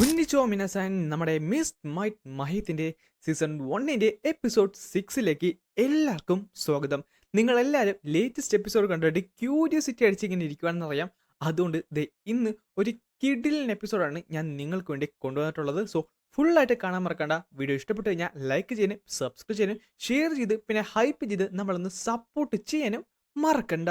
കുഞ്ഞിച്ചോ മിനസാൻ നമ്മുടെ miss might മഹീത്തിന്റെ season 1ന്റെ episode 6ലേക്ക് എല്ലാവർക്കും സ്വാഗതം. നിങ്ങൾ എല്ലാവരും ലേറ്റസ്റ്റ് എപ്പിസോഡ് കണ്ടിട്ട് ക്യൂരിയോസിറ്റി അടിച്ചിങ്ങനെ ഇരിക്കുവാണെന്നറിയാം. അതുകൊണ്ട് ഇന്ന് ഒരു കിഡിലൻ എപ്പിസോഡാണ് ഞാൻ നിങ്ങൾക്ക് വേണ്ടി കൊണ്ടുവന്നിട്ടുള്ളത്. സോ ഫുള്ളായിട്ട് കാണാൻ മറക്കണ്ട. വീഡിയോ ഇഷ്ടപ്പെട്ടു കഴിഞ്ഞാൽ ലൈക്ക് ചെയ്യാനും സബ്സ്ക്രൈബ് ചെയ്യാനും ഷെയർ ചെയ്ത് പിന്നെ ഹൈപ്പ് ചെയ്ത് നമ്മളൊന്ന് സപ്പോർട്ട് ചെയ്യാനും മറക്കണ്ട.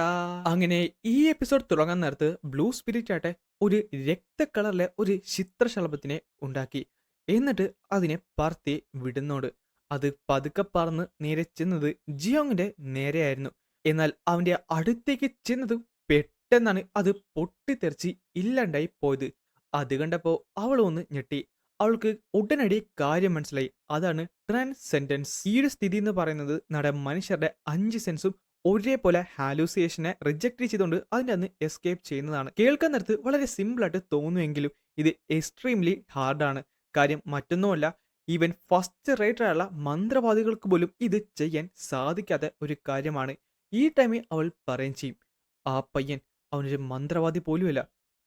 അങ്ങനെ ഈ എപ്പിസോഡ് തുടങ്ങാൻ നേരത്ത് ബ്ലൂ സ്പിരിറ്റ് ആട്ടെ ഒരു രക്ത കളറിലെ ഒരു ചിത്രശലഭത്തിനെ ഉണ്ടാക്കി. എന്നിട്ട് അതിനെ പറത്തി വിടുന്നോട് അത് പതുക്കെ പറന്ന് നേരെ ചെന്നത് ജിയോങ്ങിന്റെ നേരെയായിരുന്നു. എന്നാൽ അവന്റെ അടുത്തേക്ക് ചെന്നത് പെട്ടെന്നാണ് അത് പൊട്ടിത്തെറിച്ച് ഇല്ലാണ്ടായി പോയത്. അത് കണ്ടപ്പോ അവൾ ഒന്ന് ഞെട്ടി. അവൾക്ക് ഉടനടി കാര്യം മനസ്സിലായി. അതാണ് ട്രാൻസെൻഡൻസ്. ഈ ഒരു സ്ഥിതി എന്ന് പറയുന്നത് നമ്മുടെ മനുഷ്യരുടെ 5 സെൻസും ഒരേപോലെ ഹാലൂസിയേഷനെ റിജക്ട് ചെയ്തുകൊണ്ട് അതിൻ്റെ അന്ന് എസ്കേപ്പ് ചെയ്യുന്നതാണ്. കേൾക്കാൻ നേരത്ത് വളരെ സിമ്പിൾ ആയിട്ട് തോന്നുമെങ്കിലും ഇത് എക്സ്ട്രീംലി ഹാർഡാണ്. കാര്യം മറ്റൊന്നുമല്ല, ഈവൻ ഫസ്റ്റ് റേറ്ററായുള്ള മന്ത്രവാദികൾക്ക് പോലും ഇത് ചെയ്യാൻ സാധിക്കാത്ത ഒരു കാര്യമാണ്. ഈ ടൈമിൽ അവൾ പറയുകയും ചെയ്യും, ആ പയ്യൻ അവനൊരു മന്ത്രവാദി പോലുമല്ല.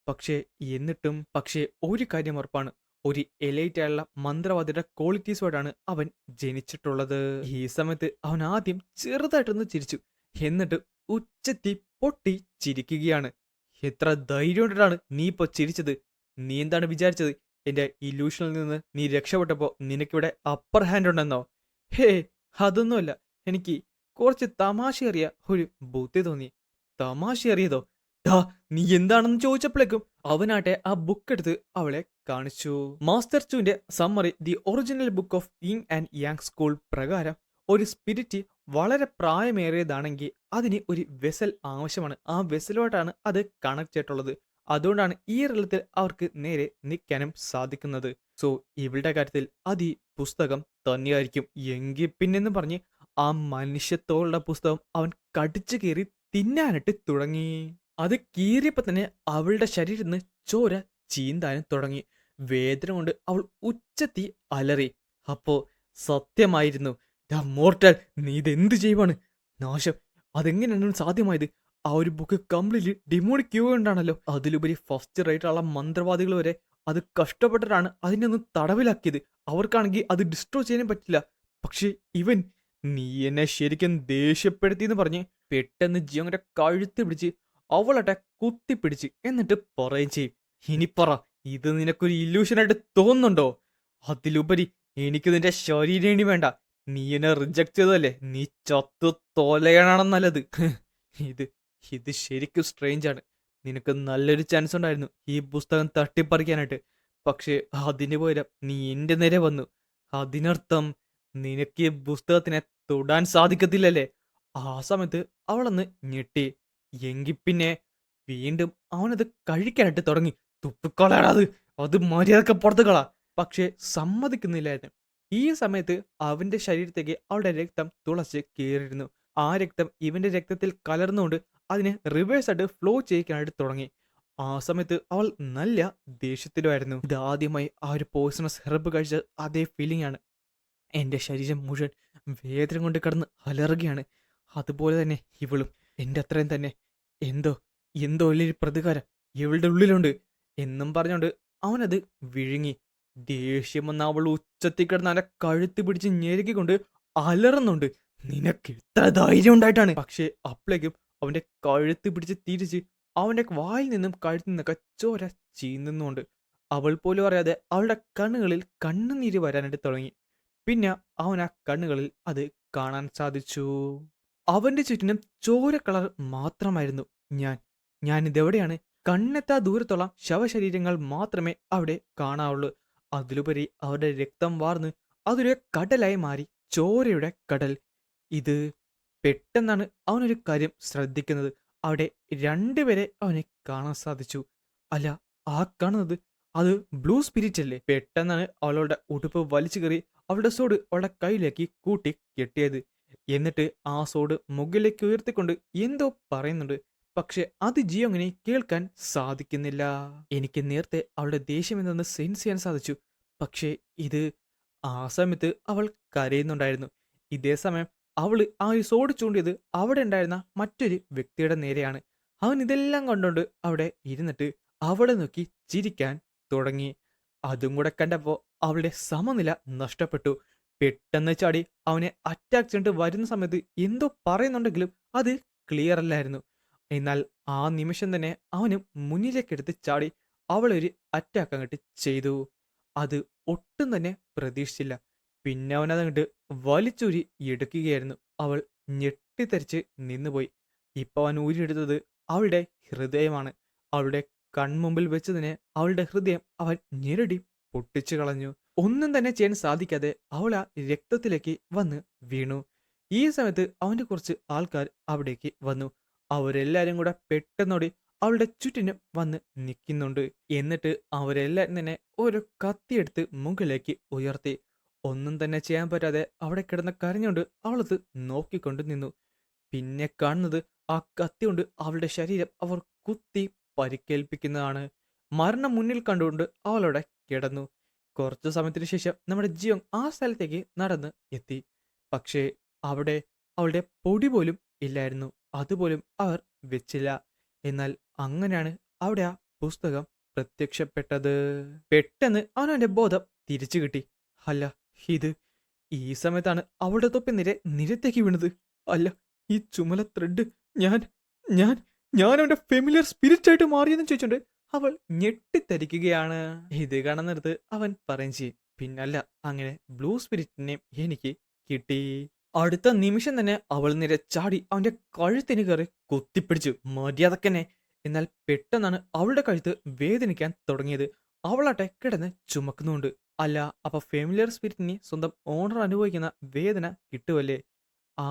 പക്ഷേ ഒരു കാര്യം ഉറപ്പാണ്, ഒരു എലൈറ്റ് ആയുള്ള മന്ത്രവാദിയുടെ ക്വാളിറ്റീസോടാണ് അവൻ ജനിച്ചിട്ടുള്ളത്. ഈ സമയത്ത് അവൻ ആദ്യം ചെറുതായിട്ടൊന്ന് ചിരിച്ചു. എന്നിട്ട് ഉച്ചത്തി പൊട്ടി ചിരിക്കുകയാണ്. എത്ര ധൈര്യം കൊണ്ടിട്ടാണ് നീ ഇപ്പൊ ചിരിച്ചത്? നീ എന്താണ് വിചാരിച്ചത്? എന്റെ ഇല്യൂഷനിൽ നിന്ന് നീ രക്ഷപ്പെട്ടപ്പോ നിനക്കിവിടെ അപ്പർ ഹാൻഡ് ഉണ്ടെന്നോ? ഹേ, അതൊന്നുമല്ല. എനിക്ക് കുറച്ച് തമാശയേറിയ ഒരു ബുദ്ധി തോന്നി. തമാശയേറിയതോ? ഡാ, നീ എന്താണെന്ന് ചോദിച്ചപ്പോഴേക്കും അവനാട്ടെ ആ ബുക്ക് എടുത്ത് അവളെ കാണിച്ചു. മാസ്റ്റർ ചുവിന്റെ summary the original book of yin and yang school പ്രകാരം ഒരു സ്പിരിറ്റ് വളരെ പ്രായമേറിയതാണെങ്കിൽ അതിന് ഒരു വെസൽ ആവശ്യമാണ്. ആ വെസലോട്ടാണ് അത് കണക്ട് ചെയ്തിട്ടുള്ളത്. അതുകൊണ്ടാണ് ഈ റലത്തിൽ അവർക്ക് നേരെ നിൽക്കാനും സാധിക്കുന്നത്. സോ ഇവളുടെ കാര്യത്തിൽ അത് ഈ പുസ്തകം തന്നെയായിരിക്കും. എങ്കിൽ പിന്നെന്ന് പറഞ്ഞ് ആ മനുഷ്യത്തോളുടെ പുസ്തകം അവൻ കടിച്ചു കീറി തിന്നാനിട്ട് തുടങ്ങി. അത് കീറിയപ്പോ തന്നെ അവളുടെ ശരീരത്തിൽ നിന്ന് ചോര ചീന്താനും തുടങ്ങി. വേദന കൊണ്ട് അവൾ ഉച്ചത്തി അലറി. അപ്പോ സത്യമായിരുന്നു. മോർട്ടൽ, നീ ഇതെന്ത് ചെയ്യുവാണ്? നാശം, അതെങ്ങനെയാണ് സാധ്യമായത്? ആ ഒരു ബുക്ക് കംപ്ലീറ്റ്ലി ഡിമോണിക് കൊണ്ടാണല്ലോ. അതിലുപരി ഫസ്റ്റ് റൈറ്ററുള്ള മന്ത്രവാദികൾ വരെ അത് കഷ്ടപ്പെട്ടിട്ടാണ് അതിനെ ഒന്ന് തടവിലാക്കിയത്. അവർക്കാണെങ്കിൽ അത് ഡിസ്ട്രോയ് ചെയ്യാനും പറ്റില്ല. പക്ഷെ ഇവൻ, നീ എന്നെ ശരിക്കും ദേഷ്യപ്പെടുത്തിയെന്ന് പറഞ്ഞ് പെട്ടെന്ന് ജിയോങ്ങിന്റെ കഴുത്ത് പിടിച്ച് അവളട്ടെ കുത്തിപ്പിടിച്ച് എന്നിട്ട് പറയുകയും ചെയ്യും, ഇനി പറ, ഇത് നിനക്കൊരു ഇല്യൂഷനായിട്ട് തോന്നുന്നുണ്ടോ? അതിലുപരി എനിക്ക് നിന്റെ ശരീരം വേണ്ട. നീ എന്നെ റിജക്ട് ചെയ്തതല്ലേ? നീ ചത്തു തോലയണം നല്ലത്. ഇത് ഇത് ശരിക്കും സ്ട്രേഞ്ച് ആണ്. നിനക്ക് നല്ലൊരു ചാൻസ് ഉണ്ടായിരുന്നു ഈ പുസ്തകം തട്ടിപ്പറിക്കാനായിട്ട്. പക്ഷെ അതിന് പകരം നീ എന്റെ നേരെ വന്നു. അതിനർത്ഥം നിനക്ക് ഈ പുസ്തകത്തിനെ തൊടാൻ സാധിക്കത്തില്ലല്ലേ? ആ സമയത്ത് അവളൊന്ന് ഞെട്ടി. എങ്കിൽ പിന്നെ വീണ്ടും അവനത് കഴിക്കാനായിട്ട് തുടങ്ങി. തുപ്പിക്കളയാടാ, അത് മര്യാദക്ക് പുറത്ത് കളാ. പക്ഷെ സമ്മതിക്കുന്നില്ലായിരുന്നു. ഈ സമയത്ത് അവന്റെ ശരീരത്തേക്ക് അവളുടെ രക്തം തുളച്ച് കയറിയിരുന്നു. ആ രക്തം ഇവന്റെ രക്തത്തിൽ കലർന്നുകൊണ്ട് അതിനെ റിവേഴ്സ് ആയിട്ട് ഫ്ലോ ചെയ്യിക്കാനായിട്ട് തുടങ്ങി. ആ സമയത്ത് അവൾ നല്ല ദേഷ്യത്തിലുമായിരുന്നു. ഇതാദ്യമായി ആ ഒരു പോയിസണസ് ഹെർബ് കഴിച്ച അതേ ഫീലിംഗ് ആണ്. എന്റെ ശരീരം മുഴുവൻ വേദന കൊണ്ട് കിടന്ന് അലറുകയാണ്. അതുപോലെ തന്നെ ഇവളും എന്റെ അത്രയും തന്നെ. എന്തോ എന്തോ വലിയൊരു പ്രതികാരം ഇവളുടെ ഉള്ളിലുണ്ട് എന്നും പറഞ്ഞുകൊണ്ട് അവനത് വിഴുങ്ങി. ദേഷ്യം വന്ന അവൾ ഉച്ചത്തിൽ കിടന്ന് അവന്റെ കഴുത്ത് പിടിച്ച് ഞെരുക്കിക്കൊണ്ട് അലറുന്നുണ്ട്. നിനക്ക് എത്ര ധൈര്യം ഉണ്ടായിട്ടാണ്? പക്ഷെ അപ്പോഴേക്കും അവന്റെ കഴുത്ത് പിടിച്ച് തിരിച്ച് അവന്റെ വായിൽ നിന്നും കഴുത്തിൽ നിന്നൊക്കെ ചോര ചീന്നുന്നുണ്ട്. അവൾ പോലും അറിയാതെ അവളുടെ കണ്ണുകളിൽ കണ്ണുനീര് വരാനായിട്ട് തുടങ്ങി. പിന്നെ അവൻ ആ കണ്ണുകളിൽ അത് കാണാൻ സാധിച്ചു. അവന്റെ ചുറ്റിനും ചോര കളർ മാത്രമായിരുന്നു. ഞാനിതെവിടെയാണ്? കണ്ണെത്താ ദൂരത്തോളം ശവശരീരങ്ങൾ മാത്രമേ അവിടെ കാണാവുള്ളൂ. അതിലുപരി അവരുടെ രക്തം വാർന്ന് അതൊരു കടലായി മാറി. ചോരയുടെ കടൽ. ഇത് പെട്ടെന്നാണ് അവനൊരു കാര്യം ശ്രദ്ധിക്കുന്നത്. അവിടെ രണ്ടുപേരെ അവനെ കാണാൻ സാധിച്ചു. അല്ല, ആ കാണുന്നത് അത് ബ്ലൂ സ്പിരിറ്റ് അല്ലേ? പെട്ടെന്നാണ് അവളുടെ ഉടുപ്പ് വലിച്ചു കയറി അവളുടെ സോഡ് അവളുടെ കയ്യിലേക്ക് കൂട്ടി കെട്ടിയത്. എന്നിട്ട് ആ സോഡ് മുകളിലേക്ക് ഉയർത്തിക്കൊണ്ട് എന്തോ പറയുന്നുണ്ട്. പക്ഷെ അത് ജിയോങ്ങിനെ കേൾക്കാൻ സാധിക്കുന്നില്ല. എനിക്ക് നേരത്തെ അവളുടെ ദേഷ്യം എന്തെന്ന് സെൻസ് ചെയ്യാൻ സാധിച്ചു. പക്ഷേ ഇത്, ആ സമയത്ത് അവൾ കരയുന്നുണ്ടായിരുന്നു. ഇതേ സമയം അവള് ആ ഒരു സോഡ് ചൂണ്ടിയത് അവിടെ ഉണ്ടായിരുന്ന മറ്റൊരു വ്യക്തിയുടെ നേരെയാണ്. അവൻ ഇതെല്ലാം കണ്ടുകൊണ്ട് അവിടെ ഇരുന്നിട്ട് അവളെ നോക്കി ചിരിക്കാൻ തുടങ്ങി. അതും കൂടെ കണ്ടപ്പോൾ അവളുടെ സമനില നഷ്ടപ്പെട്ടു. പെട്ടെന്ന് ചാടി അവനെ അറ്റാക്ക് ചെയ്തിട്ട് വരുന്ന സമയത്ത് എന്തോ പറയുന്നുണ്ടെങ്കിലും അത് ക്ലിയർ അല്ലായിരുന്നു. എന്നാൽ ആ നിമിഷം തന്നെ അവന് മുന്നിലേക്കെടുത്ത് ചാടി അവളൊരു അറ്റാക്ക് അങ്ങോട്ട് ചെയ്തു. അത് ഒട്ടും തന്നെ പ്രതീക്ഷിച്ചില്ല. പിന്നെ അവനതങ്ങോട്ട് വലിച്ചൂരി എടുക്കുകയായിരുന്നു. അവൾ ഞെട്ടിത്തെറിച്ച് നിന്നുപോയി. ഇപ്പൊ അവൻ ഊരിയെടുത്തത് അവളുടെ ഹൃദയമാണ്. അവളുടെ കൺമുമ്പിൽ വെച്ച് തന്നെ അവളുടെ ഹൃദയം അവൻ ഞെരടി പൊട്ടിച്ചു കളഞ്ഞു. ഒന്നും തന്നെ ചെയ്യാൻ സാധിക്കാതെ അവൾ ആ രക്തത്തിലേക്ക് വന്ന് വീണു. ഈ സമയത്ത് അവന്റെ കുറച്ച് ആൾക്കാർ അവിടേക്ക് വന്നു. അവരെല്ലാരും കൂടെ പെട്ടെന്നോടി അവളുടെ ചുറ്റിനും വന്ന് നിൽക്കുന്നുണ്ട്. എന്നിട്ട് അവരെല്ലാരും തന്നെ ഓരോ കത്തിയെടുത്ത് മുകളിലേക്ക് ഉയർത്തി. ഒന്നും തന്നെ ചെയ്യാൻ പറ്റാതെ അവിടെ കിടന്ന് കരഞ്ഞുകൊണ്ട് അവളത് നോക്കിക്കൊണ്ട് നിന്നു. പിന്നെ കാണുന്നത് ആ കത്തി കൊണ്ട് അവളുടെ ശരീരം അവർ കുത്തി പരിക്കേൽപ്പിക്കുന്നതാണ്. മരണം മുന്നിൽ കണ്ടുകൊണ്ട് അവളവിടെ കിടന്നു. കുറച്ചു സമയത്തിന് ശേഷം നമ്മുടെ ജിയോങ് ആ സ്ഥലത്തേക്ക് നടന്ന് എത്തി. പക്ഷേ അവിടെ അവളുടെ പൊടി പോലും ഇല്ലായിരുന്നു. അതുപോലും അവർ വെച്ചില്ല. എന്നാൽ അങ്ങനെയാണ് അവിടെ ആ പുസ്തകം പ്രത്യക്ഷപ്പെട്ടത്. പെട്ടെന്ന് അവനവന്റെ ബോധം തിരിച്ചു കിട്ടി. അല്ല, ഇത് ഈ സമയത്താണ് അവളുടെ തൊപ്പി നേരെ നിരത്തേക്ക് വീണത്. അല്ല, ഈ ചുമല ത്രെഡ് ഞാൻ ഞാൻ ഞാൻ അവന്റെ ഫെമിലിയർ സ്പിരിറ്റ് ആയിട്ട് മാറിയെന്ന് ചോദിച്ചോണ്ട് അവൾ ഞെട്ടിത്തരിക്കുകയാണ്. ഇത് കാണുന്നിടത്ത് അവൻ പറയും ചെയ്യും, പിന്നല്ല, അങ്ങനെ ബ്ലൂ സ്പിരിറ്റിനെ എനിക്ക് കിട്ടി. അടുത്ത നിമിഷം തന്നെ അവൾ നേരെ ചാടി അവന്റെ കഴുത്തിന് കയറി കുത്തിപ്പിടിച്ചു. മര്യാദക്കന്നെ. എന്നാൽ പെട്ടെന്നാണ് അവളുടെ കഴുത്ത് വേദനിക്കാൻ തുടങ്ങിയത്. അവളാട്ടെ കിടന്ന് ചുമക്കുന്നുണ്ട്. അല്ല, അപ്പൊ ഫെമിലിയർ സ്പിരിറ്റിന് സ്വന്തം ഓണർ അനുഭവിക്കുന്ന വേദന കിട്ടുമല്ലേ? ആ,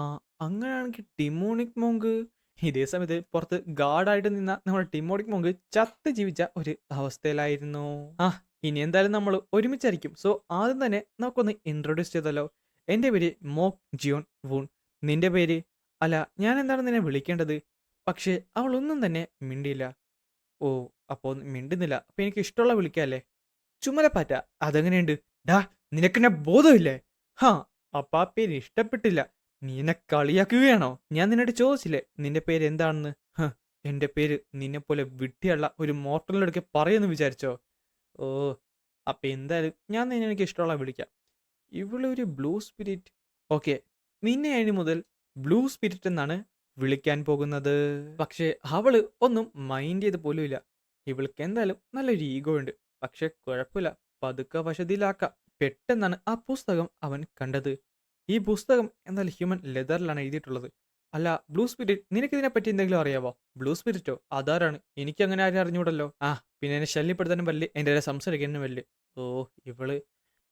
അങ്ങനെയാണെങ്കിൽ ടിമോണിക് മോങ്ക്. ഇതേ സമയത്ത് പുറത്ത് ഗാർഡായിട്ട് നിന്ന നമ്മുടെ ടിമോണിക് മോങ്ക് ചത്ത് ജീവിച്ച ഒരു അവസ്ഥയിലായിരുന്നു. ആ, ഇനി എന്തായാലും നമ്മൾ ഒരുമിച്ചായിരിക്കും. സോ ആദ്യം തന്നെ നമുക്കൊന്ന് ഇൻട്രൊഡ്യൂസ് ചെയ്തല്ലോ. എൻ്റെ പേര് മോക് ജിയോൺ വൂൺ. നിന്റെ പേര്? അല്ല, ഞാൻ എന്താണ് നിന്നെ വിളിക്കേണ്ടത്? പക്ഷേ അവൾ ഒന്നും തന്നെ മിണ്ടിയില്ല. ഓ, അപ്പോൾ മിണ്ടുന്നില്ല. അപ്പൊ എനിക്ക് ഇഷ്ടമുള്ള വിളിക്കാല്ലേ? ചുമലപ്പാറ്റ. അതെങ്ങനെയുണ്ട്? ഡാ, നിനക്കെന്നെ ബോധമില്ലേ? ഹാ, അപ്പൊ ആ പേര് ഇഷ്ടപ്പെട്ടില്ല. നീ എന്നെ കളിയാക്കുകയാണോ? ഞാൻ നിന്നോട് ചോദിച്ചില്ലേ നിന്റെ പേര് എന്താണെന്ന്? എന്റെ പേര് നിന്നെപ്പോലെ വിഡ്ഢിയുള്ള ഒരു മോർട്ടലിനടുക്കെ പറയുമെന്ന് വിചാരിച്ചോ? ഓ, അപ്പൊ എന്തായാലും ഞാൻ നിന്നെ എനിക്ക് ഇഷ്ടമുള്ള വിളിക്കാം. ഇവളൊരു ബ്ലൂ സ്പിരിറ്റ്. ഓക്കെ, നിന്നെ ഇനി മുതൽ ബ്ലൂ സ്പിരിറ്റ് എന്നാണ് വിളിക്കാൻ പോകുന്നത്. പക്ഷേ അവള് ഒന്നും മൈൻഡ് ചെയ്ത് പോലുമില്ല. ഇവൾക്ക് എന്തായാലും നല്ലൊരു ഈഗോ ഉണ്ട്. പക്ഷെ കുഴപ്പമില്ല, പതുക്കെ വശതിയിലാക്കാം. പെട്ടെന്നാണ് ആ പുസ്തകം അവൻ കണ്ടത്. ഈ പുസ്തകം എന്തായാലും ഹ്യൂമൻ ലെതറിലാണ് എഴുതിയിട്ടുള്ളത്. അല്ല, ബ്ലൂ സ്പിരിറ്റ്, നിനക്ക് ഇതിനെ പറ്റി എന്തെങ്കിലും അറിയാവോ? Blue Spirito? അതാരാണ്? എനിക്ക് അങ്ങനെ ആരും അറിഞ്ഞൂടല്ലോ. ആ, പിന്നെ എന്നെ ശല്യപ്പെടുത്താനും വല്ലേ, എന്റെ സംസാരിക്കാനും വല്ലേ. ഓ, ഇവള്.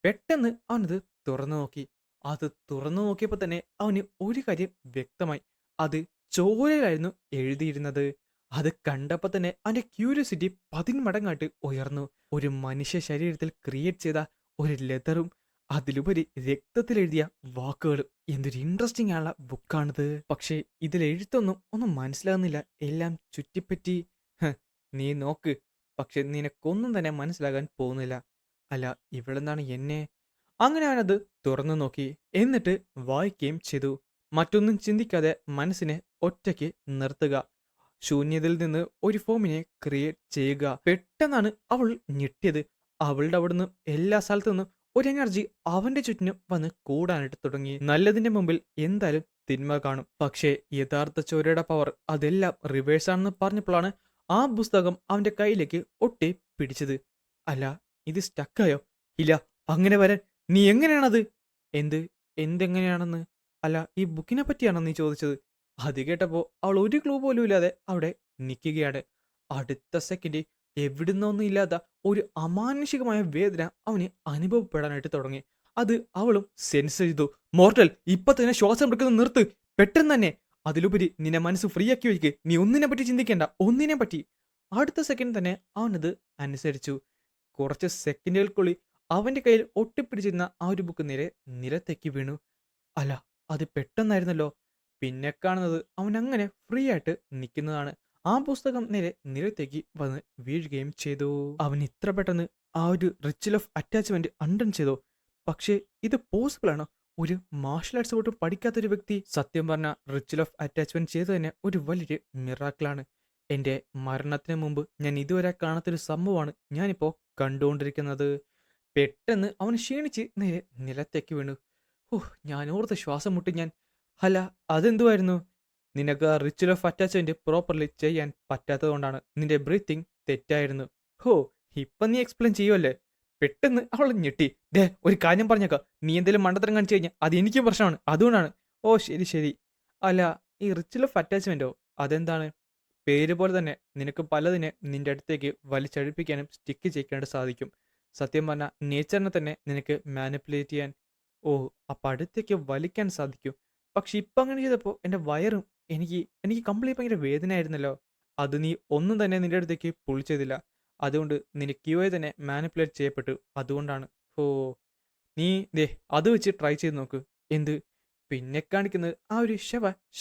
പെട്ടെന്ന് അവനത് തുറന്നു നോക്കി. അത് തുറന്നു നോക്കിയപ്പോ തന്നെ അവന് ഒരു കാര്യം വ്യക്തമായി. അത് ചോരയിലായിരുന്നു എഴുതിയിരുന്നത്. അത് കണ്ടപ്പോ തന്നെ അവന്റെ ക്യൂരിയോസിറ്റി 10 മടങ്ങായിട്ട് ഉയർന്നു. ഒരു മനുഷ്യ ശരീരത്തിൽ ക്രിയേറ്റ് ചെയ്ത ഒരു ലെതറും അതിലുപരി രക്തത്തിലെഴുതിയ വാക്കുകളും. എന്തൊരു ഇൻട്രസ്റ്റിംഗ് ആയുള്ള ബുക്കാണിത്. പക്ഷേ ഇതിൽ എഴുത്തൊന്നും ഒന്നും മനസ്സിലാകുന്നില്ല. എല്ലാം ചുറ്റിപ്പറ്റി. ഹ്, നീ നോക്ക്. പക്ഷെ നിനക്കൊന്നും തന്നെ മനസ്സിലാകാൻ പോകുന്നില്ല. അല്ല, ഇവളെന്താണ് എന്നെ? അങ്ങനെ അവനത് തുറന്നു നോക്കി. എന്നിട്ട് വായിക്കുകയും ചെയ്തു. മറ്റൊന്നും ചിന്തിക്കാതെ മനസ്സിനെ ഒറ്റയ്ക്ക് നിർത്തുക. ശൂന്യതയിൽ നിന്ന് ഒരു ഫോമിനെ ക്രിയേറ്റ് ചെയ്യുക. പെട്ടെന്നാണ് അവൾ ഞെട്ടിയത്. അവളുടെ അവിടുന്ന് എല്ലാ സ്ഥലത്തു നിന്നും ഒരു എനർജി അവന്റെ ചുറ്റിനും വന്ന് കൂടാനായിട്ട് തുടങ്ങി. നല്ലതിന്റെ മുമ്പിൽ എന്തായാലും തിന്മ കാണും. പക്ഷേ യഥാർത്ഥ ചോരയുടെ പവർ അതെല്ലാം റിവേഴ്സ് ആണെന്ന് പറഞ്ഞപ്പോഴാണ് ആ പുസ്തകം അവന്റെ കയ്യിലേക്ക് ഒട്ടി പിടിച്ചത്. അല്ല, ഇത് സ്റ്റക്കായോ? ഇല്ല, അങ്ങനെ വരാൻ നീ എങ്ങനെയാണത്? എന്ത്? എന്തെങ്ങനെയാണെന്ന്? അല്ല, ഈ ബുക്കിനെ പറ്റിയാണോ നീ ചോദിച്ചത്? അത് കേട്ടപ്പോ അവൾ ഒരു ക്ലൂ പോലും ഇല്ലാതെ അവിടെ നിൽക്കുകയാണ്. അടുത്ത സെക്കൻഡ് എവിടുന്നൊന്നും ഇല്ലാത്ത ഒരു അമാനുഷികമായ വേദന അവന് അനുഭവപ്പെടാനായിട്ട് തുടങ്ങി. അത് അവളും സെൻസ് ചെയ്തു. മോർട്ടൽ, ഇപ്പൊ തന്നെ ശ്വാസം എടുക്കുന്നത് നിർത്ത്, പെട്ടെന്ന് തന്നെ. അതിലുപരി നിന്നെ മനസ്സ് ഫ്രീ ആക്കി വയ്ക്ക്. നീ ഒന്നിനെ പറ്റി ചിന്തിക്കേണ്ട, ഒന്നിനെ പറ്റി. അടുത്ത സെക്കൻഡ് തന്നെ അവനത് അനുസരിച്ചു. കുറച്ച് സെക്കൻഡുകൾക്കുള്ളിൽ അവന്റെ കയ്യിൽ ഒട്ടിപ്പിടിച്ചിരുന്ന ആ ഒരു ബുക്ക് നേരെ നിലത്തേക്ക് വീണു. അല്ല, അത് പെട്ടെന്നായിരുന്നല്ലോ. പിന്നെ കാണുന്നത് അവൻ അങ്ങനെ ഫ്രീ ആയിട്ട് നിൽക്കുന്നതാണ്. ആ പുസ്തകം നേരെ നിലത്തേക്ക് വന്ന് വീഴുകയും ചെയ്തു. അവൻ ഇത്ര പെട്ടെന്ന് ആ ഒരു റിച്വൽ ഓഫ് അറ്റാച്ച്മെന്റ് അണ്ടൺ ചെയ്തോ? പക്ഷേ ഇത് പോസിബിൾ ആണോ? ഒരു മാർഷൽ ആർട്സ് പോയിട്ട് പഠിക്കാത്തൊരു വ്യക്തി സത്യം പറഞ്ഞ റിച്വൽ ഓഫ് അറ്റാച്ച്മെന്റ് ചെയ്ത് തന്നെ ഒരു വലിയൊരു മിറാക്കിളാണ്. എന്റെ മരണത്തിന് മുമ്പ് ഞാൻ ഇതുവരെ കാണാത്തൊരു സംഭവമാണ് ഞാനിപ്പോ കണ്ടുകൊണ്ടിരിക്കുന്നത്. പെട്ടെന്ന് അവൻ ക്ഷീണിച്ച് നേരെ നിലത്തേക്ക് വീണു. ഓ, ഞാൻ ഓർത്ത് ശ്വാസം മുട്ടി ഞാൻ. അല്ല, അതെന്തുവായിരുന്നു? നിനക്ക് ആ റിച്വൽ ഓഫ് അറ്റാച്ച്മെന്റ് പ്രോപ്പർലി ചെയ്യാൻ പറ്റാത്തത് കൊണ്ടാണ്. നിന്റെ ബ്രീത്തിങ് തെറ്റായിരുന്നു. ഹോ, ഇപ്പം നീ എക്സ്പ്ലെയിൻ ചെയ്യുമല്ലേ? പെട്ടെന്ന് അവൾ ഞെട്ടി. ദേ, ഒരു കാര്യം പറഞ്ഞേക്കാം, നീ എന്തെങ്കിലും മണ്ടത്തരം കാണിച്ചു കഴിഞ്ഞാൽ അത് എനിക്കും പ്രശ്നമാണ്, അതുകൊണ്ടാണ്. ഓ, ശരി ശരി. അല്ല, ഈ റിച്വൽ ഓഫ് അറ്റാച്ച്മെന്റോ, അതെന്താണ്? പേര് പോലെ തന്നെ നിനക്ക് പലതിനെ നിന്റെ അടുത്തേക്ക് വലിച്ചഴിപ്പിക്കാനും സ്റ്റിക്ക് ചെയ്യിക്കാനായിട്ട് സാധിക്കും. സത്യം പറഞ്ഞാൽ നേച്ചറിനെ തന്നെ നിനക്ക് മാനിപ്പുലേറ്റ് ചെയ്യാൻ, ഓ, അപ്പം അടുത്തേക്ക് വലിക്കാൻ സാധിക്കും. പക്ഷെ ഇപ്പം അങ്ങനെ ചെയ്തപ്പോൾ എൻ്റെ വയറും എനിക്ക് എനിക്ക് കംപ്ലീറ്റ് ഭയങ്കര വേദനയായിരുന്നല്ലോ. അത് നീ ഒന്നും തന്നെ നിന്റെ അടുത്തേക്ക് പുൾ ചെയ്തില്ല. അതുകൊണ്ട് നിന്റെ ക്യൂയെ തന്നെ മാനിപ്പുലേറ്റ് ചെയ്യപ്പെട്ടു. അതുകൊണ്ടാണ്. ഓ, നീ ദേ അത് വെച്ച് ട്രൈ ചെയ്ത് നോക്ക്. എന്ത്? പിന്നെ കാണിക്കുന്നത് ആ ഒരു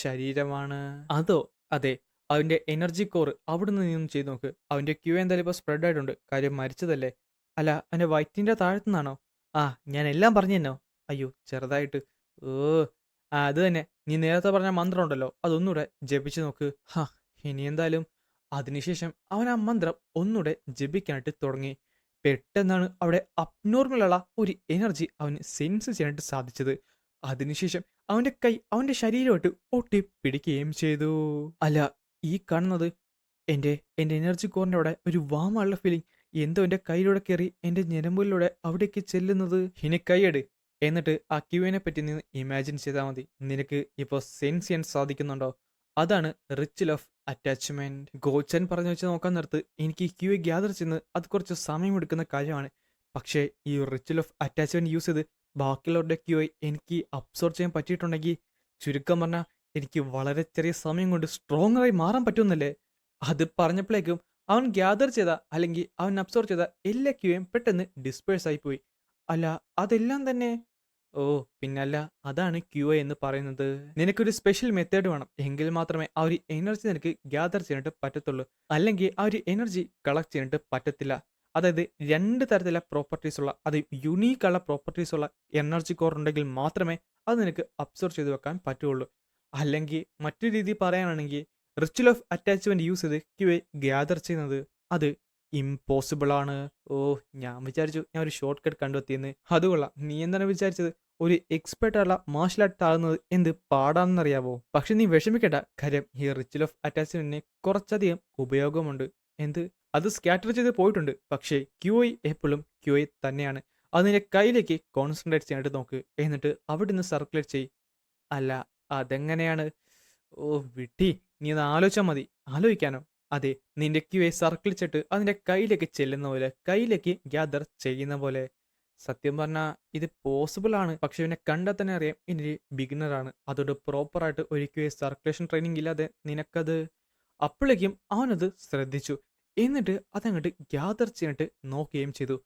ശരീരമാണ്. അതോ? അതെ. അവന്റെ എനർജി കോർ അവിടുന്ന് നീ ഒന്ന് ചെയ്ത് നോക്ക്. അവന്റെ ക്യൂ എന്തായാലും ഇപ്പോൾ സ്പ്രെഡ് ആയിട്ടുണ്ട്. കാര്യം മരിച്ചതല്ലേ. അല്ല, അവന്റെ വയറ്റിന്റെ താഴത്തുനിന്നാണോ? ആ, ഞാൻ എല്ലാം പറഞ്ഞു തന്നോ? അയ്യോ, ചെറുതായിട്ട്. ഓ, ആ, അത് തന്നെ. നീ നേരത്തെ പറഞ്ഞ മന്ത്രം ഉണ്ടല്ലോ, അതൊന്നുകൂടെ ജപിച്ചു നോക്ക്. ഹാ, ഇനി എന്തായാലും. അതിനുശേഷം അവൻ ആ മന്ത്രം ഒന്നുകൂടെ ജപിക്കാനായിട്ട് തുടങ്ങി. പെട്ടെന്നാണ് അവിടെ അബ്നോർമലുള്ള ഒരു എനർജി അവന് സെൻസ് ചെയ്യാനായിട്ട് സാധിച്ചത്. അതിനുശേഷം അവന്റെ കൈ അവന്റെ ശരീരമായിട്ട് ഒട്ടിപ്പിടിക്കുകയും ചെയ്തു. അല്ല, ഈ കാണുന്നത് എന്റെ എന്റെ എനർജി കോറിന്റെ അവിടെ ഒരു വാമുള്ള ഫീലിംഗ് എന്തോ എന്റെ കയ്യിലൂടെ കയറി എന്റെ ഞരമ്പുകളിലൂടെ അവിടേക്ക് ചെല്ലുന്നത്. ഇനി കൈയെട്, എന്നിട്ട് ആ ക്യൂവിനെ പറ്റി നീ ഇമാജിൻ ചെയ്താൽ മതി. നിനക്ക് ഇപ്പോൾ സെൻസ് ചെയ്യാൻ സാധിക്കുന്നുണ്ടോ? അതാണ് റിച്വൽ ഓഫ് അറ്റാച്ച്മെന്റ്. ഗോച്ചൻ പറഞ്ഞു വെച്ച് നോക്കാൻ നേരത്ത് എനിക്ക് ഈ ക്യൂയെ ഗ്യാദർ ചെയ്യുന്നത് അത് കുറച്ച് സമയമെടുക്കുന്ന കാര്യമാണ്. പക്ഷേ ഈ റിച്വൽ ഓഫ് അറ്റാച്ച്മെന്റ് യൂസ് ചെയ്ത് ബാക്കിയുള്ളവരുടെ ക്യൂയെ എനിക്ക് അബ്സോർവ് ചെയ്യാൻ പറ്റിയിട്ടുണ്ടെങ്കിൽ, ചുരുക്കം പറഞ്ഞാൽ എനിക്ക് വളരെ ചെറിയ സമയം കൊണ്ട് സ്ട്രോങ്ങറായി മാറാൻ പറ്റുമെന്നല്ലേ? അത് പറഞ്ഞപ്പോഴേക്കും അവൻ ഗ്യാദർ ചെയ്ത അല്ലെങ്കിൽ അവൻ അബ്സോർവ് ചെയ്ത എല്ലാ ക്യൂയും പെട്ടെന്ന് ഡിസ്പേഴ്സ് ആയി പോയി. അല്ല, അതെല്ലാം തന്നെ. ഓ, പിന്നല്ല, അതാണ് ക്യൂ എന്ന് പറയുന്നത്. നിനക്കൊരു സ്പെഷ്യൽ മെത്തേഡ് വേണം, എങ്കിൽ മാത്രമേ ആ ഒരു എനർജി നിനക്ക് ഗ്യാദർ ചെയ്യാനായിട്ട് പറ്റത്തുള്ളൂ. അല്ലെങ്കിൽ ആ ഒരു എനർജി കളക്ട് ചെയ്യാനായിട്ട് പറ്റത്തില്ല. അതായത് രണ്ട് തരത്തിലുള്ള പ്രോപ്പർട്ടീസ് ഉള്ള, അത് യുണീക്ക് ഉള്ള പ്രോപ്പർട്ടീസ് ഉള്ള എനർജി കോർ ഉണ്ടെങ്കിൽ മാത്രമേ അത് നിനക്ക് അബ്സോർവ് ചെയ്ത് വെക്കാൻ പറ്റുള്ളൂ. അല്ലെങ്കിൽ മറ്റൊരു രീതിയിൽ പറയാനാണെങ്കിൽ റിച്വൽ ഓഫ് അറ്റാച്ച്മെന്റ് യൂസ് ചെയ്ത് ക്യൂയെ ഗ്യാദർ ചെയ്യുന്നത് അത് ഇമ്പോസിബിൾ ആണ്. ഓ, ഞാൻ വിചാരിച്ചു ഞാൻ ഒരു ഷോർട്ട് കട്ട് കണ്ടെത്തിയെന്ന്. അത് കൊള്ളാം. നീ എന്താണ് വിചാരിച്ചത്? ഒരു എക്സ്പെർട്ട് ആയുള്ള മാർഷൽ ആർട്ട് ആകുന്നത് എന്ത് പാടാണെന്നറിയാവോ? പക്ഷെ നീ വിഷമിക്കേണ്ട. കാര്യം ഈ റിച്വൽ ഓഫ് അറ്റാച്ച്മെന്റിന് കുറച്ചധികം ഉപയോഗമുണ്ട്. എന്ത്? അത് സ്കാറ്റർ ചെയ്ത് പോയിട്ടുണ്ട്. പക്ഷേ ക്യൂഐ എപ്പോഴും ക്യൂഐ തന്നെയാണ്. അത് നിന്റെ കയ്യിലേക്ക് കോൺസെൻട്രേറ്റ് ചെയ്യാനായിട്ട് നോക്ക്. എന്നിട്ട് അവിടെ നിന്ന് സർക്കുലേറ്റ് ചെയ്. അല്ല, അതെങ്ങനെയാണ്? ഓ, വിട്ടി. നീ ഒന്ന് ആലോചിച്ചാൽ മതി. ആലോചിക്കാനോ? അതെ, നിന്റെ ക്യൂയെ സർക്കിളിച്ചിട്ട് അതിന്റെ കയ്യിലേക്ക് ചെല്ലുന്ന പോലെ, കയ്യിലേക്ക് ഗ്യാദർ ചെയ്യുന്ന പോലെ. സത്യം പറഞ്ഞാൽ ഇത് പോസിബിൾ ആണ്. പക്ഷെ ഇവനെ കണ്ടാൽ തന്നെ അറിയാം ഇനി ബിഗിനർ ആണ്. അതോട് പ്രോപ്പറായിട്ട് ഒരു ക്യൂയെ സർക്കുലേഷൻ ട്രെയിനിങ് ഇല്ലാതെ നിനക്കത്. അപ്പോഴേക്കും അവനത് ശ്രദ്ധിച്ചു. എന്നിട്ട് അതങ്ങോട്ട് ഗ്യാദർ ചെയ്യാനായിട്ട് നോക്കുകയും ചെയ്തു.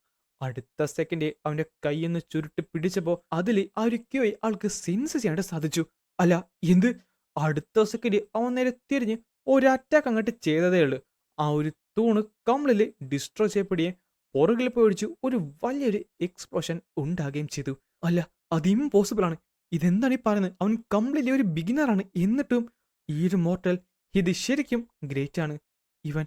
അടുത്ത സെക്കൻഡ് അവന്റെ കൈയൊന്ന് ചുരുട്ടി പിടിച്ചപ്പോൾ അതിൽ ആ ഒരു ക്യൂയെ ആൾക്ക് സെൻസ് ചെയ്യാനായിട്ട് സാധിച്ചു. അല്ല, എന്ത്? അടുത്ത സെക്കൻഡ് അവൻ നേരെ തിരിഞ്ഞ് ഒരു അറ്റാക്ക് അങ്ങോട്ട് ചെയ്തതേ ഉള്ളൂ. ആ ഒരു തൂണ് കംപ്ലീറ്റ്ലി ഡിസ്ട്രോയ് ചെയ്യപ്പെടുകയും പുറകിൽ പോയി ഒഴിച്ച് ഒരു വലിയൊരു എക്സ്പ്ലോഷൻ ഉണ്ടാകുകയും ചെയ്തു. അല്ല, അത് ഇമ്പോസിബിൾ ആണ്. ഇതെന്താണ് ഈ പറയുന്നത്? അവൻ കംപ്ലീറ്റ്ലി ഒരു ബിഗിനറാണ്. എന്നിട്ടും ഈ ഒരു മോർട്ടൽ ഇത് ശരിക്കും ഗ്രേറ്റ് ആണ്. ഇവൻ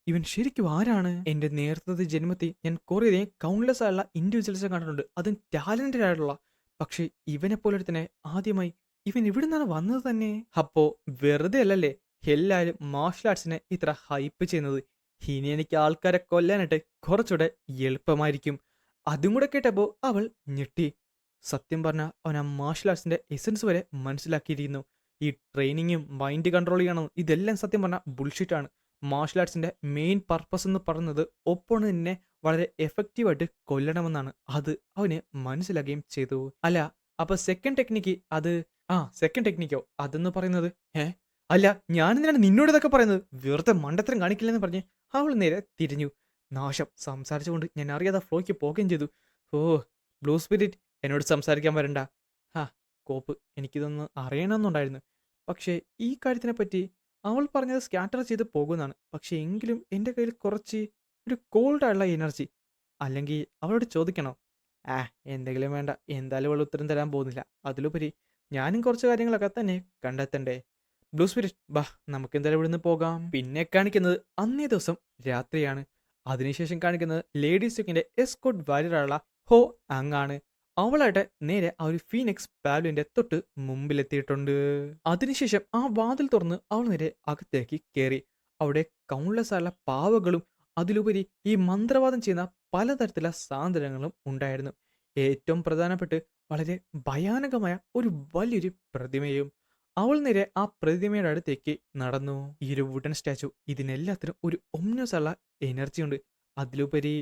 ഇവൻ ശരിക്കും ആരാണ്? എന്റെ നേരത്തെ ജന്മത്തിൽ ഞാൻ കുറേ കൗണ്ട്ലെസ് ആയുള്ള ഇൻഡിവിജ്വൽസിനെ കണ്ടിട്ടുണ്ട്, അതും ടാലന്റഡ് ആയിട്ടുള്ള. പക്ഷെ ഇവനെ പോലെ തന്നെ ആദ്യമായി ഇവൻ ഇവിടെ നിന്നാണ് വന്നത് തന്നെ. അപ്പോ വെറുതെ അല്ലല്ലേ എല്ലാവരും മാർഷൽ ആർട്സിനെ ഇത്ര ഹൈപ്പ് ചെയ്യുന്നത്. ഇനി എനിക്ക് ആൾക്കാരെ കൊല്ലാനായിട്ട് കുറച്ചുകൂടെ എളുപ്പമായിരിക്കും. അതും കൂടെ കേട്ടപ്പോൾ അവൾ ഞെട്ടി. സത്യം പറഞ്ഞാൽ അവൻ ആ മാർഷൽ ആർട്സിന്റെ എസൻസ് വരെ മനസ്സിലാക്കിയിരിക്കുന്നു. ഈ ട്രെയിനിങ്ങും മൈൻഡ് കൺട്രോൾ ചെയ്യണം, ഇതെല്ലാം സത്യം പറഞ്ഞാൽ ബുൾഷിറ്റ് ആണ്. മാർഷൽ ആർട്സിന്റെ മെയിൻ പർപ്പസ് എന്ന് പറയുന്നത് ഒപ്പോണന്റിനെ വളരെ എഫക്റ്റീവായിട്ട് കൊല്ലണമെന്നാണ്. അത് അവന് മനസ്സിലാക്കുകയും ചെയ്തു. അല്ല, അപ്പൊ സെക്കൻഡ് ടെക്നിക്ക് അത്. ആ, സെക്കൻഡ് ടെക്നിക്കോ അതെന്ന് പറയുന്നത്? അല്ല, ഞാനെന്തിനാണ് നിന്നോട് ഇതൊക്കെ പറയുന്നത്? വെറുതെ മണ്ടത്തരം കാണിക്കില്ലെന്ന് പറഞ്ഞ് അവൾ നേരെ തിരിഞ്ഞു. നാശം, സംസാരിച്ചുകൊണ്ട് ഞാൻ അറിയാതെ ഫ്ലോയ്ക്ക് പോകുകയും ചെയ്തു. ഓ, ബ്ലൂ സ്പിരിറ്റ്, എന്നോട് സംസാരിക്കാൻ വരണ്ട. ഹാ, കോപ്പ്, എനിക്കിതൊന്ന് അറിയണമെന്നുണ്ടായിരുന്നു. പക്ഷേ ഈ കാര്യത്തിനെ പറ്റി അവൾ പറഞ്ഞത് സ്കാറ്റർ ചെയ്ത് പോകുന്നതാണ്. പക്ഷേ എങ്കിലും എൻ്റെ കയ്യിൽ കുറച്ച് ഒരു കോൾഡായുള്ള എനർജി. അല്ലെങ്കിൽ അവളോട് ചോദിക്കണോ? ആ, എന്തെങ്കിലും വേണ്ട. എന്തായാലും അവൾ ഉത്തരം തരാൻ പോകുന്നില്ല. അതിലുപരി ഞാനും കുറച്ച് കാര്യങ്ങളൊക്കെ തന്നെ കണ്ടെത്തണ്ടേ. ബ്ലൂ സ്പിരിറ്റ്, ബാ, നമുക്ക് എന്തായാലും ഇവിടുന്ന് പോകാം. പിന്നെ കാണിക്കുന്നത് അന്നേ ദിവസം രാത്രിയാണ്. അതിനുശേഷം കാണിക്കുന്നത് ലേഡീസ് ചെക്കിന്റെ എസ്കോട്ട് വാരിയറായുള്ള ഹോ അങ്ങാണ്. അവളായിട്ട് നേരെ ആ ഒരു ഫീനിക്സ് പാവലിന്റെ തൊട്ട് മുമ്പിലെത്തിയിട്ടുണ്ട്. അതിനുശേഷം ആ വാതിൽ തുറന്ന് അവൾ നേരെ അകത്തേക്ക് കയറി. അവിടെ കൗണ്ട്ലെസ് ആയുള്ള പാവകളും അതിലുപരി ഈ മന്ത്രവാദം ചെയ്യുന്ന പലതരത്തിലുള്ള സാധനങ്ങളും ഉണ്ടായിരുന്നു. ഏറ്റവും പ്രധാനപ്പെട്ട് വളരെ ഭയാനകമായ ഒരു വലിയൊരു പ്രതിമയും. അവൾ നേരെ ആ പ്രതിമയുടെ അടുത്തേക്ക് നടന്നു. ഈ ഒരു വുഡൻ സ്റ്റാച്ചു ഇതിനെല്ലാത്തിനും ഒരു ഒമ്നസ് ഉള്ള എനർജി ഉണ്ട്. അതിലുപരി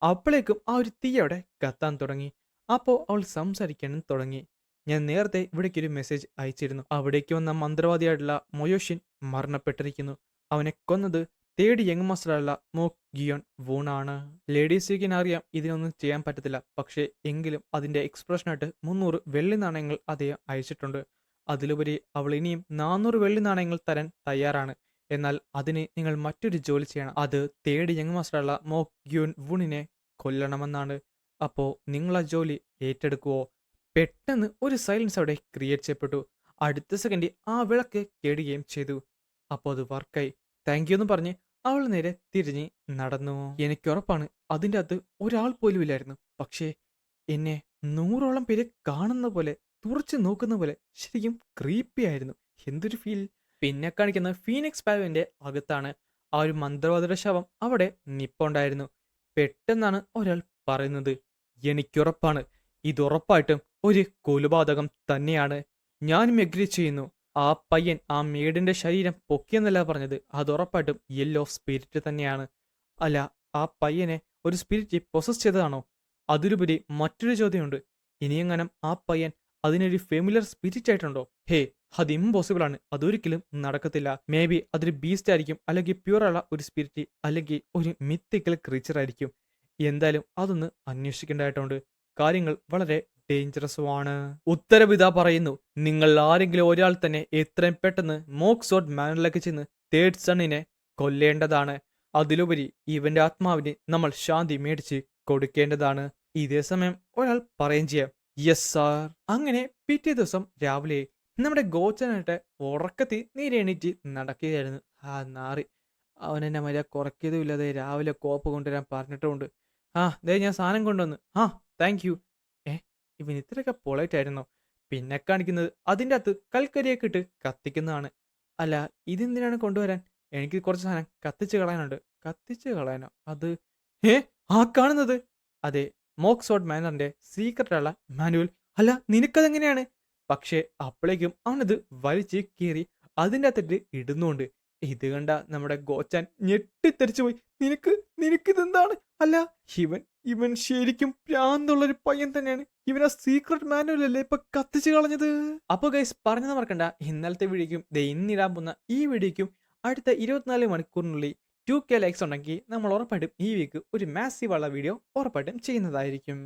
അപ്പോഴേക്കും ആ ഒരു തീ അവിടെ കത്താൻ തുടങ്ങി. അപ്പോൾ അവൾ സംസാരിക്കാനും തുടങ്ങി. ഞാൻ നേരത്തെ ഇവിടേക്ക് ഒരു മെസ്സേജ് അയച്ചിരുന്നു. അവിടേക്ക് വന്ന മന്ത്രവാദിയായിട്ടുള്ള മൊയോഷിൻ മരണപ്പെട്ടിരിക്കുന്നു. അവനെ കൊന്നത് തേർഡ് യങ് മാസ്റ്ററായുള്ള മോക് ഗിയോൺ വൂണാണ്. ലേഡി സീക്കിന് അറിയാം ഇതിനൊന്നും ചെയ്യാൻ പറ്റത്തില്ല. പക്ഷേ എങ്കിലും അതിന്റെ എക്സ്പ്രഷനായിട്ട് 300 വെള്ളി നാണയങ്ങൾ അദ്ദേഹം അയച്ചിട്ടുണ്ട്. അതിലുപരി അവൾ ഇനിയും 400 വെള്ളി നാണയങ്ങൾ തരാൻ തയ്യാറാണ്. എന്നാൽ അതിന് നിങ്ങൾ മറ്റൊരു ജോലി ചെയ്യണം. അത് തേർഡ് യങ് മാസ്റ്ററുള്ള മോക് ഗ്യൂൻ വുണിനെ കൊല്ലണമെന്നാണ്. അപ്പോ നിങ്ങൾ ആ ജോലി ഏറ്റെടുക്കുവോ? പെട്ടെന്ന് ഒരു സൈലൻസ് അവിടെ ക്രിയേറ്റ് ചെയ്യപ്പെട്ടു. അടുത്ത സെക്കൻഡ് ആ വിളക്ക് കെടുകയും ചെയ്തു. അപ്പോൾ അത് വർക്കായി. താങ്ക് യു എന്ന് പറഞ്ഞ് അവൾ നേരെ തിരിഞ്ഞ് നടന്നു. എനിക്കുറപ്പാണ് അതിൻ്റെ അകത്ത് ഒരാൾ പോലും ഇല്ലായിരുന്നു. പക്ഷേ എന്നെ 100ഓളം പേര് കാണുന്ന പോലെ, തുറച്ചു നോക്കുന്ന പോലെ, ശരിക്കും ക്രീപ്പി ആയിരുന്നു. എന്തൊരു ഫീൽ. പിന്നെ കാണിക്കുന്ന ഫീനിക്സ് പാവന്റെ അകത്താണ്. ആ ഒരു മന്ത്രവാദിയുടെ ശവം അവിടെ നിപ്പുണ്ടായിരുന്നു. പെട്ടെന്നാണ് ഒരാൾ പറയുന്നത്, എനിക്കുറപ്പാണ് ഇതുറപ്പായിട്ടും ഒരു കൊലപാതകം തന്നെയാണ്. ഞാനും എഗ്രി ചെയ്യുന്നു. ആ പയ്യൻ ആ മേഡിന്റെ ശരീരം പൊക്കിയെന്നല്ല പറഞ്ഞത്. അതുറപ്പായിട്ടും യെല്ലോ സ്പിരിറ്റ് തന്നെയാണ്. അല്ല, ആ പയ്യനെ ഒരു സ്പിരിറ്റ് പൊസസ് ചെയ്തതാണോ? അതിലുപരി മറ്റൊരു ചോദ്യമുണ്ട്. ഇനിയെങ്ങാനും ആ പയ്യൻ അതിനൊരു ഫെമിലിയർ സ്പിരിറ്റ് ആയിട്ടുണ്ടോ? ഹേ, അത് ഇമ്പോസിബിൾ ആണ്. അതൊരിക്കലും നടക്കത്തില്ല. മേ ബി അതൊരു ബീസ്റ്റ് ആയിരിക്കും, അല്ലെങ്കിൽ പ്യൂറുള്ള ഒരു സ്പിരിറ്റ്, അല്ലെങ്കിൽ ഒരു മിത്തിക്കൽ ക്രീച്ചർ ആയിരിക്കും. എന്തായാലും അതൊന്ന് അന്വേഷിക്കേണ്ടതായിട്ടുണ്ട്. കാര്യങ്ങൾ വളരെ ഡേഞ്ചറസുമാണ്. ഉത്തരവിതാ പറയുന്നു. നിങ്ങൾ ആരെങ്കിലും ഒരാൾ തന്നെ എത്രയും പെട്ടെന്ന് മോക്സോഡ് മാനിലേക്ക് ചെന്ന് തേർഡ് സണ്ണിനെ കൊല്ലേണ്ടതാണ്. അതിലുപരി ഇവന്റെ ആത്മാവിന് നമ്മൾ ശാന്തി മേടിച്ച് കൊടുക്കേണ്ടതാണ്. ഇതേ സമയം ഒരാൾ പറയുകയും ചെയ്യാം, യെസ് സാർ. അങ്ങനെ പിറ്റേ ദിവസം രാവിലെ നമ്മുടെ ഗോച്ചനായിട്ട് ഉറക്കത്തിൽ നേരെ എണീറ്റ് നടക്കുകയായിരുന്നു. ആ നാറി അവനെന്നെ മര്യാദ കുറയ്ക്കതുമില്ലാതെ രാവിലെ കോപ്പ് കൊണ്ടുവരാൻ പറഞ്ഞിട്ടുമുണ്ട്. ആ ദേ ഞാൻ സാധനം കൊണ്ടുവന്ന്. ആ താങ്ക് യു. ഇവൻ ഇത്രയൊക്കെ പൊളൈറ്റ് ആയിരുന്നോ? പിന്നെ കാണിക്കുന്നത് അതിൻ്റെ അകത്ത് കൽക്കരിയൊക്കെ ഇട്ട് കത്തിക്കുന്നതാണ്. അല്ല, ഇതെന്തിനാണ് കൊണ്ടുവരാൻ? എനിക്ക് കുറച്ച് സാധനം കത്തിച്ച് കളയാനുണ്ട്. കത്തിച്ച് കളയാനോ? അത് ഏ ആ കാണുന്നത്? അതെ, മോക്സോഡ് മാനറിന്റെ സീക്രട്ടുള്ള മാനുവൽ. അല്ല, നിനക്കതെങ്ങനെയാണ്? പക്ഷേ അപ്പോഴേക്കും അവനത് വലിച്ച് കീറി അതിൻ്റെ അകത്തിട്ട് ഇടുന്നുണ്ട്. ഇത് കണ്ട നമ്മുടെ ഗോച്ചാൻ ഞെട്ടിത്തെറിച്ചു പോയി. നിനക്ക് നിനക്കിതെന്താണ്? അല്ല, ഇവൻ ഇവൻ ശരിക്കും പ്രാന്തുള്ളൊരു പയ്യൻ തന്നെയാണ്. ഇവൻ ആ സീക്രട്ട് മാനുവൽ അല്ലേ ഇപ്പൊ കത്തിച്ചു കളഞ്ഞത്. അപ്പൊ ഗൈസ് പറഞ്ഞത് മറക്കണ്ട, ഇന്നലത്തെ വീഡിയോക്കും ഇന്നിടാൻ പോകുന്ന ഈ വീഡിയോക്കും അടുത്ത 24 മണിക്കൂറിനുള്ളിൽ 2K ലൈക്സ് ഉണ്ടെങ്കിൽ നമ്മൾ ഉറപ്പായിട്ടും ഈ വീക്ക് ഒരു മാസീവ് ഉള്ള വീഡിയോ ഉറപ്പായിട്ടും ചെയ്യുന്നതായിരിക്കും.